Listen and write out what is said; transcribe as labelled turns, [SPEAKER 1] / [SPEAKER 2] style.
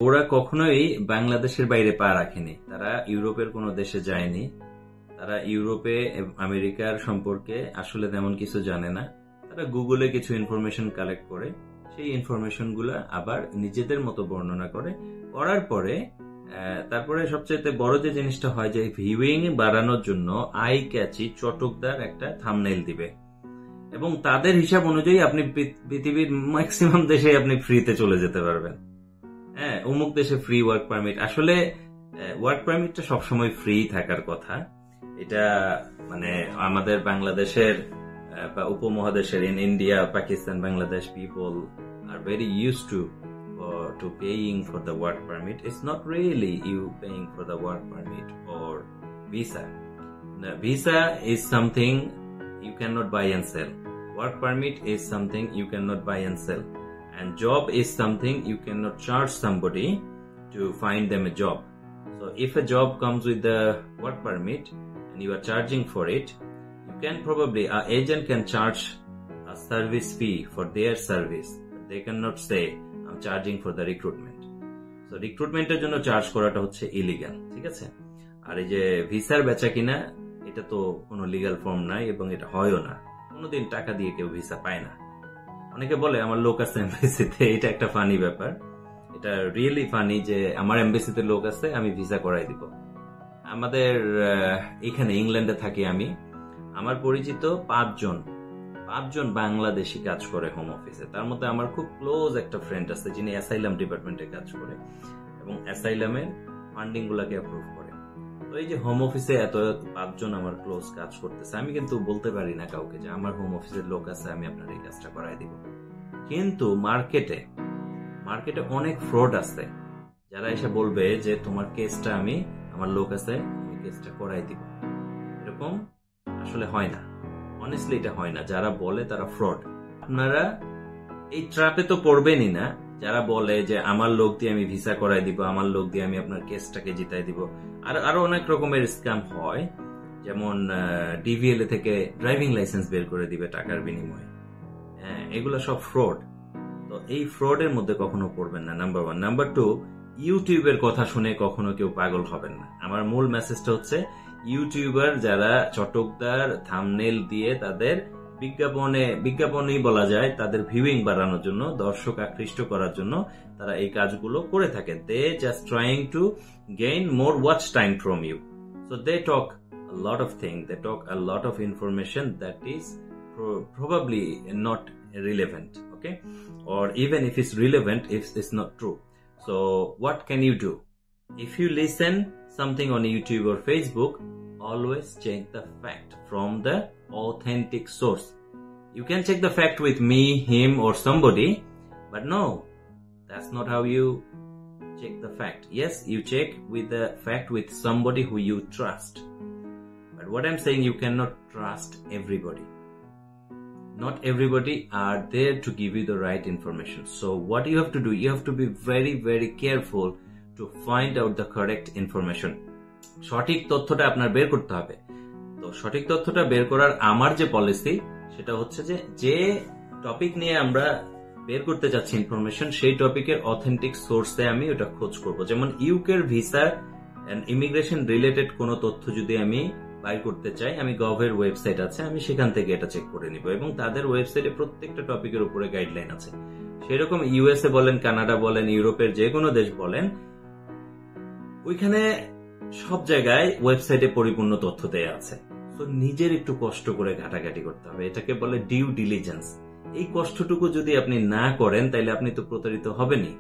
[SPEAKER 1] ওরা কখনোই বাংলাদেশের বাইরে পা রাখেনি। তারা ইউরোপের কোনো দেশে যায়নি। তারা ইউরোপে আমেরিকার সম্পর্কে আসলে তেমন কিছু জানে না। তারা গুগলে কিছু ইনফরমেশন কালেক্ট করে সেই ইনফরমেশন গুলা আবার নিজেদের মতো বর্ণনা করে, করার পরে তারপরে সবচেয়ে বড় যে জিনিসটা হয় যে ভিউইং বাড়ানোর জন্য আই ক্যাচি চটকদার একটা থাম্বনেইল দিবে এবং তাদের হিসাব অনুযায়ী আপনি পৃথিবীর ম্যাক্সিমাম দেশে আপনি ফ্রিতে চলে যেতে পারবেন। হ্যাঁ, অমুক দেশে ফ্রি ওয়ার্ক পারমিট। আসলে ওয়ার্ক পারমিটটা সবসময় ফ্রি থাকার কথা। এটা মানে আমাদের বাংলাদেশের বা উপমহাদেশের in India, Pakistan, Bangladesh people are very use to paying for the work permit. It's not really you paying for the work permit or visa. The visa is something you cannot buy and sell. Work permit is something you cannot buy and sell. And job is something you cannot charge somebody to find them a job. So if a job comes with the work permit and you are charging for it, you can probably, an agent can charge a service fee for their service. But they cannot say, I'm charging for the recruitment. So recruitment এর জন্য charge করাটা হচ্ছে illegal, ঠিক আছে? আর এই যে ভিসার বেচা কিনা, এটা তো কোনো লিগাল ফর্ম নাই এবং এটা হয়ও না। কোনোদিন টাকা দিয়ে কেউ ভিসা পায় না। অনেকে বলে আমার লোক আছে এমবেসিতে, এটা একটা ফানি ব্যাপার। এটা রিয়েলি ফানি যে আমার এমবেসিতে লোক আছে, আমি ভিসা করাই দিব। আমাদের এখানে ইংল্যান্ডে থাকি আমি, আমার পরিচিত পাঁচজন বাংলাদেশি কাজ করে হোম অফিসে। তার মধ্যে আমার খুব ক্লোজ একটা ফ্রেন্ড আছে যিনি অ্যাসাইলাম ডিপার্টমেন্টে কাজ করে এবং অ্যাসাইলামের ফান্ডিং গুলাকে অ্যাপ্রুভ করে। তো এই যে হোম অফিসে এত পাঁচজন আমার ক্লোজ কাজ করতেছে, আমি কিন্তু বলতে পারি না কাউকে যে আমার হোম অফিসের লোক আছে, আমি আপনার এই কাজটা করাই দিব। কিন্তু মার্কেটে অনেক ফ্রড আছে যারা এসে বলবে যে তোমার কেসটা আমার লোক আছে, আমি কেসটা করাই দিব। এরকম আসলে হয় না, অনেস্টলি এটা হয় না। যারা বলে তারা ফ্রড। আপনারা এই ট্র্যাপে তো পড়বেনই না। যারা বলে যে আমার লোক দিয়ে আমি ভিসা করাই দিব, আমার লোক দিয়ে আমি আপনার কেসটাকে জিতাই দিব। আর আরো অনেক রকমের স্ক্যাম হয়, যেমন ডিভিএল থেকে ড্রাইভিং লাইসেন্স বের করে দিবে টাকার বিনিময়ে। হ্যাঁ, এগুলো সব ফ্রড। তো এই ফ্রডের মধ্যে কখনো পড়বেন না, নাম্বার 1। নাম্বার 2, ইউটিউবের কথা শুনে কখনো কেউ পাগল হবেন না। আমার মূল মেসেজটা হচ্ছে ইউটিউবার যারা চটকদার থাম্বনেইল দিয়ে তাদের বিজ্ঞাপনই বলা যায়, তাদের ভিউইং বাড়ানোর জন্য, দর্শক আকৃষ্ট করার জন্য তারা এই কাজগুলো করে থাকে। They just trying to gain more watch time from you. So they talk a lot of things, they talk a lot of information that is probably not relevant, okay? Or even if it's relevant, it's not true. So what can you do? If you listen something on YouTube or Facebook, always check the fact from the authentic source. You can check the fact with me, him or somebody, but no, that's not how you check the fact. Yes, you check with the fact with somebody who you trust. But what I'm saying, you cannot trust everybody. Not everybody are there to give you the right information. So what you have to do, you have to be very, very careful to find out the correct information. সঠিক তথ্যটা আপনার বের করতে হবে। তো সঠিক তথ্যটা বের করার আমার যে পলিসি, সেটা হচ্ছে যে টপিক নিয়ে আমরা বের করতে চাচ্ছি ইনফরমেশন, সেই টপিকের অথেন্টিক সোর্সে আমি ওটা খোঁজ করব। যেমন ইউকের ভিসা এন্ড ইমিগ্রেশন রিলেটেড কোনো তথ্য যদি আমি বাইর করতে চাই, আমি গভের ওয়েবসাইট আছে, আমি সেখান থেকে এটা চেক করে নিব এবং তাদের ওয়েবসাইটে প্রত্যেকটা টপিকের উপরে গাইডলাইন আছে। সেরকম ইউএসএ বলেন, কানাডা বলেন, ইউরোপের যে কোনো দেশ বলেন, ওইখানে সব জায়গায় ওয়েবসাইটে পরিপূর্ণ তথ্য দেয়া আছে। তো নিজের একটু কষ্ট করে ঘাটাঘাটি করতে হবে, এটাকে বলে ডিউ ডিলিজেন্স। এই কষ্টটুকু যদি আপনি না করেন তাহলে আপনি তো প্রতারিত হবেনই।